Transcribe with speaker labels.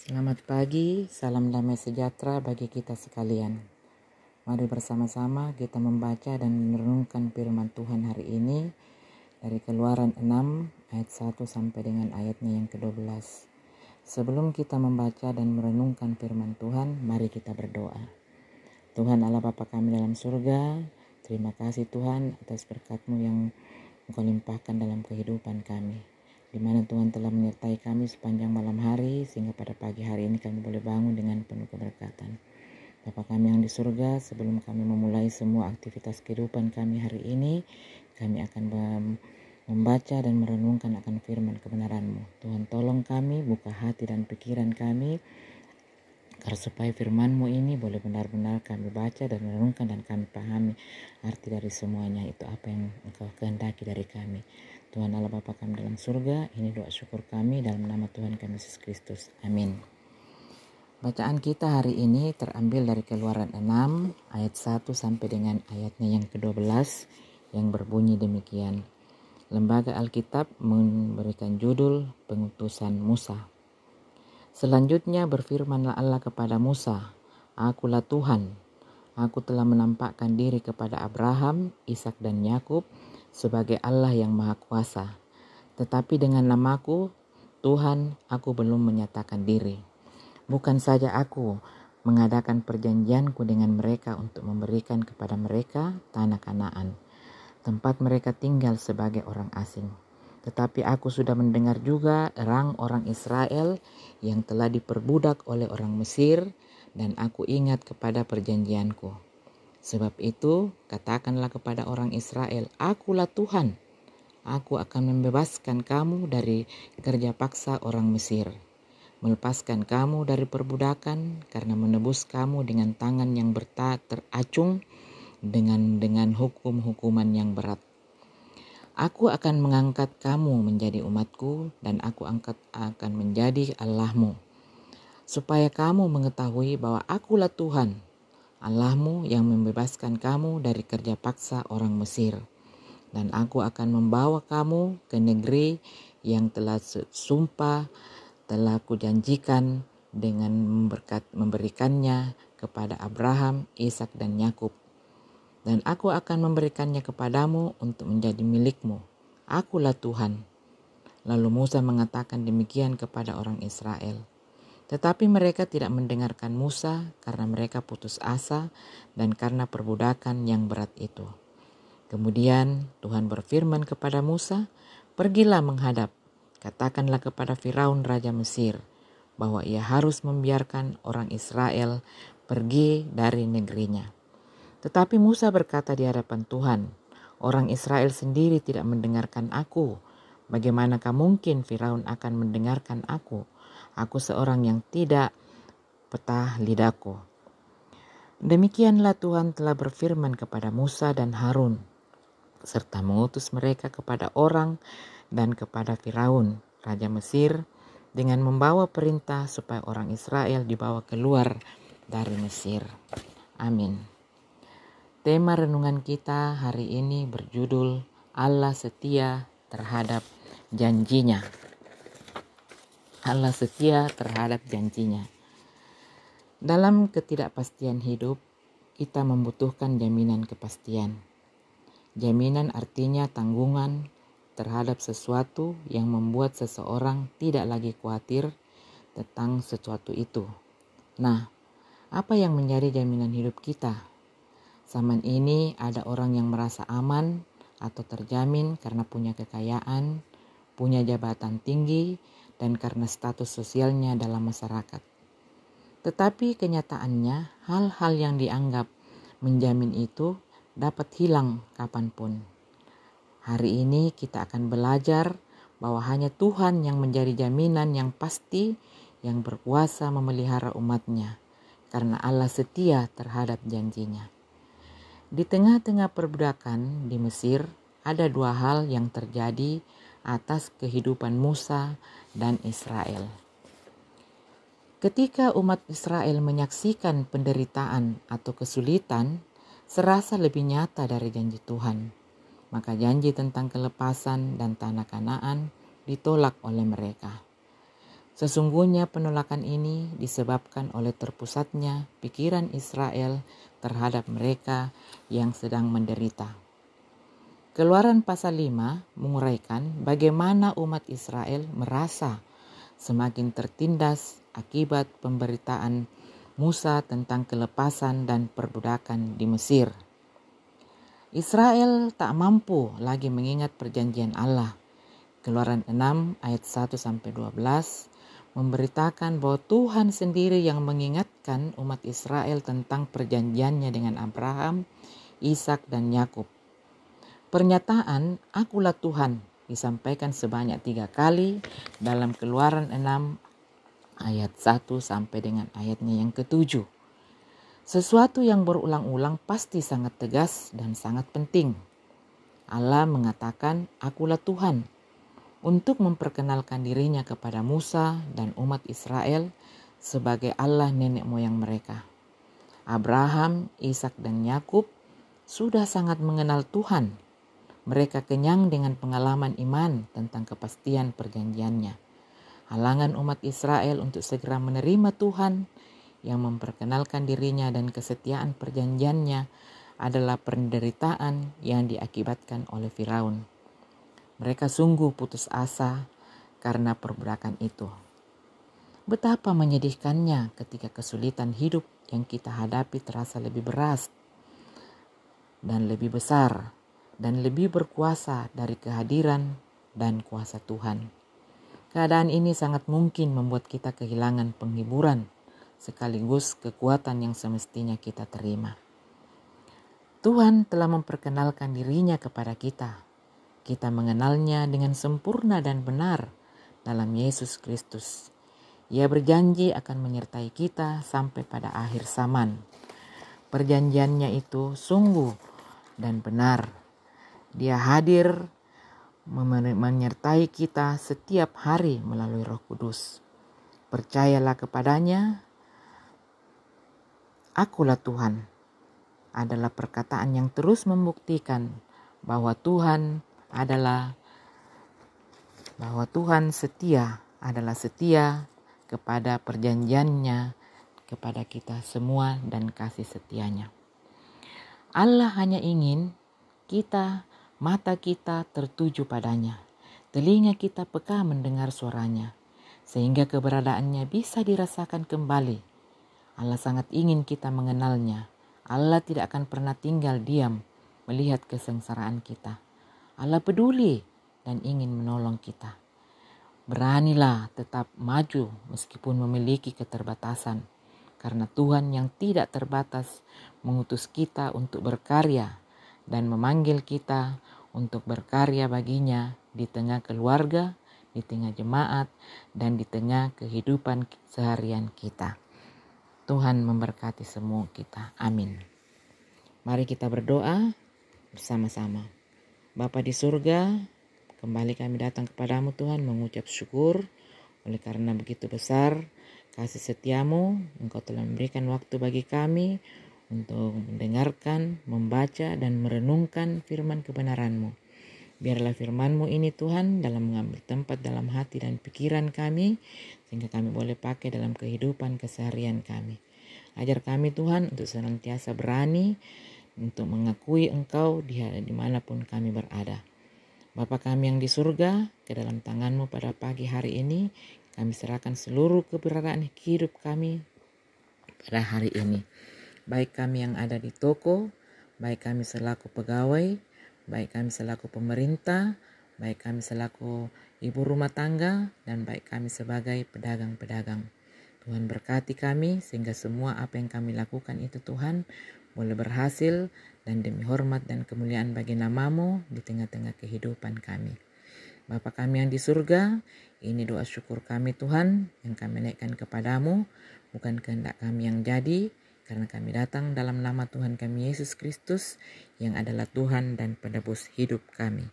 Speaker 1: Selamat pagi, salam damai sejahtera bagi kita sekalian. Mari bersama-sama kita membaca dan merenungkan firman Tuhan hari ini dari Keluaran 6 ayat 1 sampai dengan ayatnya yang ke-12. Sebelum kita membaca dan merenungkan firman Tuhan, mari kita berdoa. Tuhan Allah Bapa kami dalam surga, terima kasih Tuhan atas berkat-Mu yang Engkau limpahkan dalam kehidupan kami, di mana Tuhan telah menyertai kami sepanjang malam hari, sehingga pada pagi hari ini kami boleh bangun dengan penuh keberkatan. Bapa kami yang di surga, sebelum kami memulai semua aktivitas kehidupan kami hari ini, kami akan membaca dan merenungkan akan firman kebenaran-Mu. Tuhan tolong kami, buka hati dan pikiran kami, agar supaya firman-Mu ini boleh benar-benar kami baca dan merenungkan dan kami pahami arti dari semuanya, itu apa yang Engkau kehendaki dari kami. Tuhan Allah Bapa kami dalam surga, ini doa syukur kami dalam nama Tuhan kami Yesus Kristus. Amin. Bacaan kita hari ini terambil dari Keluaran 6 ayat 1 sampai dengan ayatnya yang ke-12 yang berbunyi demikian. Lembaga Alkitab memberikan judul Pengutusan Musa. Selanjutnya berfirmanlah Allah kepada Musa, "Akulah Tuhan. Aku telah menampakkan diri kepada Abraham, Ishak dan Yakub sebagai Allah yang Maha Kuasa. Tetapi dengan namaku, Tuhan, aku belum menyatakan diri. Bukan saja aku mengadakan perjanjianku dengan mereka untuk memberikan kepada mereka tanah Kanaan, tempat mereka tinggal sebagai orang asing. Tetapi aku sudah mendengar juga erang orang Israel yang telah diperbudak oleh orang Mesir, dan aku ingat kepada perjanjianku. Sebab itu, katakanlah kepada orang Israel, akulah Tuhan. Aku akan membebaskan kamu dari kerja paksa orang Mesir, melepaskan kamu dari perbudakan karena menebus kamu dengan tangan yang teracung dengan hukum-hukuman yang berat. Aku akan mengangkat kamu menjadi umatku dan aku akan menjadi Allahmu, supaya kamu mengetahui bahwa akulah Tuhan, Allahmu yang membebaskan kamu dari kerja paksa orang Mesir. Dan aku akan membawa kamu ke negeri yang telah kujanjikan dengan memberikannya kepada Abraham, Ishak dan Yakub. Dan aku akan memberikannya kepadamu untuk menjadi milikmu. Akulah Tuhan." Lalu Musa mengatakan demikian kepada orang Israel. Tetapi mereka tidak mendengarkan Musa karena mereka putus asa dan karena perbudakan yang berat itu. Kemudian Tuhan berfirman kepada Musa, "Pergilah menghadap, katakanlah kepada Firaun Raja Mesir, bahwa ia harus membiarkan orang Israel pergi dari negerinya." Tetapi Musa berkata di hadapan Tuhan, "Orang Israel sendiri tidak mendengarkan aku. Bagaimanakah mungkin Firaun akan mendengarkan aku? Aku seorang yang tidak petah lidahku." Demikianlah Tuhan telah berfirman kepada Musa dan Harun, serta mengutus mereka kepada orang dan kepada Firaun, Raja Mesir, dengan membawa perintah supaya orang Israel dibawa keluar dari Mesir. Amin. Tema renungan kita hari ini berjudul Allah setia terhadap janjinya. Allah setia terhadap janjinya. Dalam ketidakpastian hidup, kita membutuhkan jaminan kepastian. Jaminan artinya tanggungan terhadap sesuatu yang membuat seseorang tidak lagi khawatir tentang sesuatu itu. Nah, apa yang menjadi jaminan hidup kita? Zaman ini ada orang yang merasa aman atau terjamin karena punya kekayaan, punya jabatan tinggi, dan karena status sosialnya dalam masyarakat. Tetapi kenyataannya hal-hal yang dianggap menjamin itu dapat hilang kapanpun. Hari ini kita akan belajar bahwa hanya Tuhan yang menjadi jaminan yang pasti yang berkuasa memelihara umatnya, karena Allah setia terhadap janjinya. Di tengah-tengah perbudakan di Mesir, ada dua hal yang terjadi atas kehidupan Musa dan Israel. Ketika umat Israel menyaksikan penderitaan atau kesulitan, serasa lebih nyata dari janji Tuhan. Maka janji tentang kelepasan dan tanah Kanaan ditolak oleh mereka. Sesungguhnya penolakan ini disebabkan oleh terpusatnya pikiran Israel terhadap mereka yang sedang menderita. Keluaran pasal 5 menguraikan bagaimana umat Israel merasa semakin tertindas akibat pemberitaan Musa tentang kelepasan dan perbudakan di Mesir. Israel tak mampu lagi mengingat perjanjian Allah. Keluaran 6 ayat 1-12 memberitakan bahwa Tuhan sendiri yang mengingatkan umat Israel tentang perjanjiannya dengan Abraham, Ishak, dan Yakub. Pernyataan "Akulah Tuhan" disampaikan sebanyak 3 kali dalam Keluaran 6 ayat 1 sampai dengan ayatnya yang ke-7. Sesuatu yang berulang-ulang pasti sangat tegas dan sangat penting. Allah mengatakan "Akulah Tuhan" untuk memperkenalkan dirinya kepada Musa dan umat Israel sebagai Allah nenek moyang mereka. Abraham, Ishak, dan Yakub sudah sangat mengenal Tuhan. Mereka kenyang dengan pengalaman iman tentang kepastian perjanjiannya. Halangan umat Israel untuk segera menerima Tuhan yang memperkenalkan dirinya dan kesetiaan perjanjiannya adalah penderitaan yang diakibatkan oleh Firaun. Mereka sungguh putus asa karena perbudakan itu. Betapa menyedihkannya ketika kesulitan hidup yang kita hadapi terasa lebih berat dan lebih besar dan lebih berkuasa dari kehadiran dan kuasa Tuhan. Keadaan ini sangat mungkin membuat kita kehilangan penghiburan sekaligus kekuatan yang semestinya kita terima. Tuhan telah memperkenalkan dirinya kepada kita. Kita mengenalnya dengan sempurna dan benar dalam Yesus Kristus. Ia berjanji akan menyertai kita sampai pada akhir zaman. Perjanjiannya itu sungguh dan benar. Dia hadir menyertai kita setiap hari melalui Roh Kudus. Percayalah kepadanya. Akulah Tuhan adalah perkataan yang terus membuktikan bahwa Tuhan setia kepada perjanjiannya kepada kita semua dan kasih setianya. Allah hanya ingin mata kita tertuju padanya, telinga kita peka mendengar suaranya, sehingga keberadaannya bisa dirasakan kembali. Allah sangat ingin kita mengenalnya. Allah tidak akan pernah tinggal diam melihat kesengsaraan kita. Allah peduli dan ingin menolong kita. Beranilah tetap maju meskipun memiliki keterbatasan, karena Tuhan yang tidak terbatas mengutus kita untuk berkarya dan memanggil kita untuk berkarya baginya di tengah keluarga, di tengah jemaat, dan di tengah kehidupan seharian kita. Tuhan memberkati semua kita. Amin. Mari kita berdoa bersama-sama. Bapa di surga, kembali kami datang kepadamu Tuhan mengucap syukur oleh karena begitu besar kasih setiamu. Engkau telah memberikan waktu bagi kami untuk mendengarkan, membaca, dan merenungkan firman kebenaran-Mu. Biarlah firman-Mu ini Tuhan dalam mengambil tempat dalam hati dan pikiran kami, sehingga kami boleh pakai dalam kehidupan keseharian kami. Ajar kami Tuhan untuk senantiasa berani untuk mengakui Engkau dimanapun kami berada. Bapa kami yang di surga, ke dalam tangan-Mu pada pagi hari ini, kami serahkan seluruh keberadaan hidup kami pada hari ini. Baik kami yang ada di toko, baik kami selaku pegawai, baik kami selaku pemerintah, baik kami selaku ibu rumah tangga, dan baik kami sebagai pedagang-pedagang. Tuhan berkati kami sehingga semua apa yang kami lakukan itu Tuhan boleh berhasil dan demi hormat dan kemuliaan bagi nama-Mu di tengah-tengah kehidupan kami. Bapa kami yang di surga, ini doa syukur kami Tuhan yang kami naikkan kepadamu, bukan kehendak kami yang jadi, karena kami datang dalam nama Tuhan kami Yesus Kristus yang adalah Tuhan dan penebus hidup kami.